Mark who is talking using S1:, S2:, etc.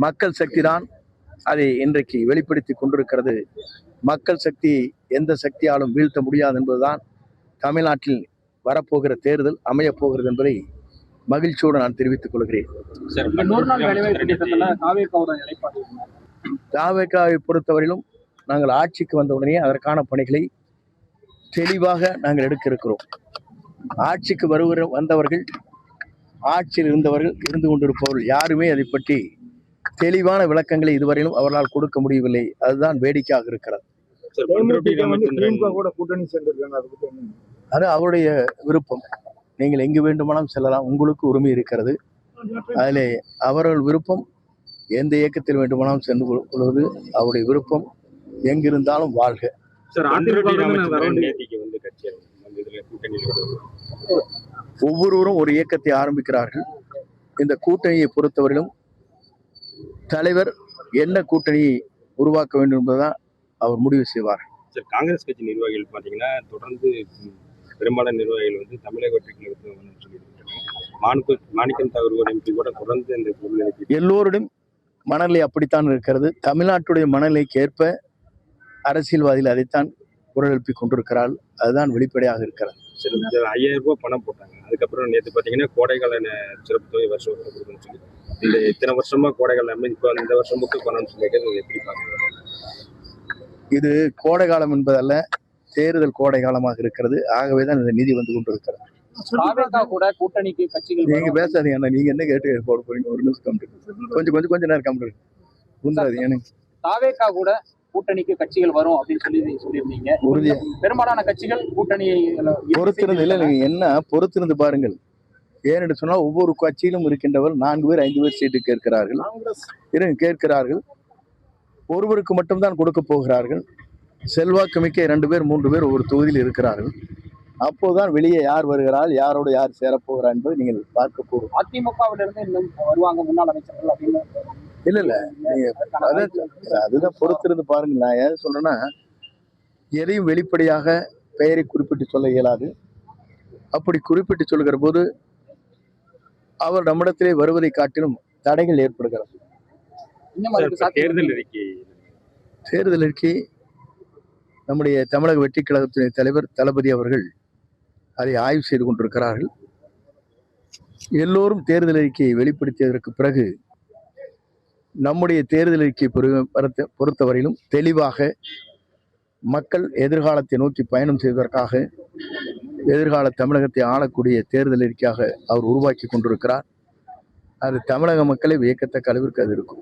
S1: மக்கள் சக்தி தான் அதை இன்றைக்கு வெளிப்படுத்தி கொண்டிருக்கிறது. மக்கள் சக்தி எந்த சக்தியாலும் வீழ்த்த முடியாது என்பதுதான் தமிழ்நாட்டில் வரப்போகிற தேர்தல் அமையப் போகிறது என்பதை மகிழ்ச்சியோடு நான் தெரிவித்துக் கொள்கிறேன். தாவேகாவை பொறுத்தவரையிலும் நாங்கள் ஆட்சிக்கு வந்தவுடனே அதற்கான பணிகளை தெளிவாக நாங்கள் எடுக்க இருக்கிறோம். ஆட்சிக்கு வந்தவர்கள், ஆட்சியில் இருந்தவர்கள், இருந்து கொண்டிருப்பவர்கள் யாருமே அதை பற்றி தெளிவான விளக்கங்களை இதுவரையிலும் அவர்களால் கொடுக்க முடியவில்லை. அதுதான் வேடிக்கையாக இருக்கிறது. அது அவருடைய விருப்பம். நீங்கள் எங்கு வேண்டுமானாலும் செல்லலாம், உங்களுக்கு உரிமை இருக்கிறது. அதிலே அவர்கள் விருப்பம். எந்த இயக்கத்தில் வேண்டுமானாலும் சென்று கொள்வது அவருடைய விருப்பம். எங்கிருந்தாலும் வாழ்க. ஒவ்வொருவரும் ஒரு இயக்கத்தை ஆரம்பிக்கிறார்கள். இந்த கூட்டணியை பொறுத்தவரையிலும் தலைவர் என்ன கூட்டணியை உருவாக்க வேண்டும் என்பதுதான் அவர் முடிவு செய்வார்.
S2: காங்கிரஸ் கட்சி நிர்வாகிகள் பார்த்தீங்கன்னா தொடர்ந்து பெரும்பாலான நிர்வாகிகள் வந்து தமிழக வெற்றி கழகத்தில் சொல்லியிருக்காங்க. மாணிக்கம் தாகூர் எம்பி கூட தொடர்ந்து இந்த
S1: எல்லோருடைய மனநிலை அப்படித்தான் இருக்கிறது. தமிழ்நாட்டுடைய மனநிலைக்கு ஏற்ப அரசியல்வாதிகள் அதைத்தான் குரல் எழுப்பி கொண்டிருக்கிறாள். அதுதான் வெளிப்படையாக இருக்கிறது.
S2: 5000 ரூபாய் பணம் போட்டாங்க. அதுக்கப்புறம் நேற்று பார்த்தீங்கன்னா கோடைகால சிறப்பு தொகை வருஷம் கொடுக்கணும்னு சொல்லி இந்த இத்தனை வருஷமா கோடைகால இப்போ இந்த வருஷம் மட்டும் பணம்னு சொல்லிட்டு எப்படி பார்க்குறீங்க?
S1: இது கோடை காலம் என்பதல்ல, தேர்தல் கோடை காலமாக இருக்கிறது. ஆகவேதான் இந்த நிதி வந்து கொண்டிருக்கிறது.
S3: கூட்டணிக்கு கட்சிகள்
S1: நீங்க பேசாதீங்க. நீங்க என்ன கேட்டு போட போறீங்க? ஒரு நிமிஷம் கொஞ்சம் நேரம் கம்ப்ளீட் உண்டாது. எனக்கு
S3: தாவேகா கூட கூட்டணிக்கு கட்சிகள் வரும் அப்படின்னு சொல்லியிருந்தீங்க.
S1: உறுதியா
S3: பெரும்பாலான கட்சிகள் கூட்டணியை
S1: பொறுத்திருந்து இல்லை, நீங்க என்ன பொறுத்திருந்து பாருங்கள். ஏனென்று சொன்னால் ஒவ்வொரு கட்சியிலும் இருக்கின்றவர் 4 பேர் 5 பேர் சீட்டு கேட்கிறார்கள். ஒருவருக்கு மட்டும்தான் கொடுக்க போகிறார்கள். செல்வாக்கு மிக்க 2 பேர் 3 பேர் ஒவ்வொரு தொகுதியில் இருக்கிறார்கள். அப்போதுதான் வெளியே யார் வருகிறார், யாரோடு யார் சேரப்போகிறார் என்பதை நீங்கள் பார்க்க போகிறோம்.
S3: அதிமுகவிலிருந்து இன்னும் வருவாங்க முன்னாள் அமைச்சர்கள் அப்படின்னு
S1: இல்ல அதுதான் பொறுத்திருந்து பாருங்க. நான் ஏன் சொல்றேன்னா, எதையும் வெளிப்படையாக பெயரை குறிப்பிட்டு சொல்ல இயலாது. அப்படி குறிப்பிட்டு சொல்கிற போது அவர் நம்மிடத்திலே வருவதை காட்டிலும் தடைகள் ஏற்படுகிறது. தேர்தல் அறிக்கை நம்முடைய தமிழக வெற்றி கழகத்தின் தலைவர் தளபதி அவர்கள் அதை ஆய்வு செய்து கொண்டிருக்கிறார்கள். எல்லோரும் தேர்தல் அறிக்கையை வெளிப்படுத்தியதற்கு பிறகு நம்முடைய தேர்தல் அறிக்கை பொறுத்தவரையிலும் தெளிவாக மக்கள் எதிர்காலத்தை நோக்கி பயணம் செய்வதற்காக எதிர்கால தமிழகத்தை ஆளக்கூடிய தேர்தல் அறிக்கையாக அவர் உருவாக்கி கொண்டிருக்கிறார். அது தமிழக மக்களை வியக்கத்தக்க அளவிற்கு அது இருக்கும்.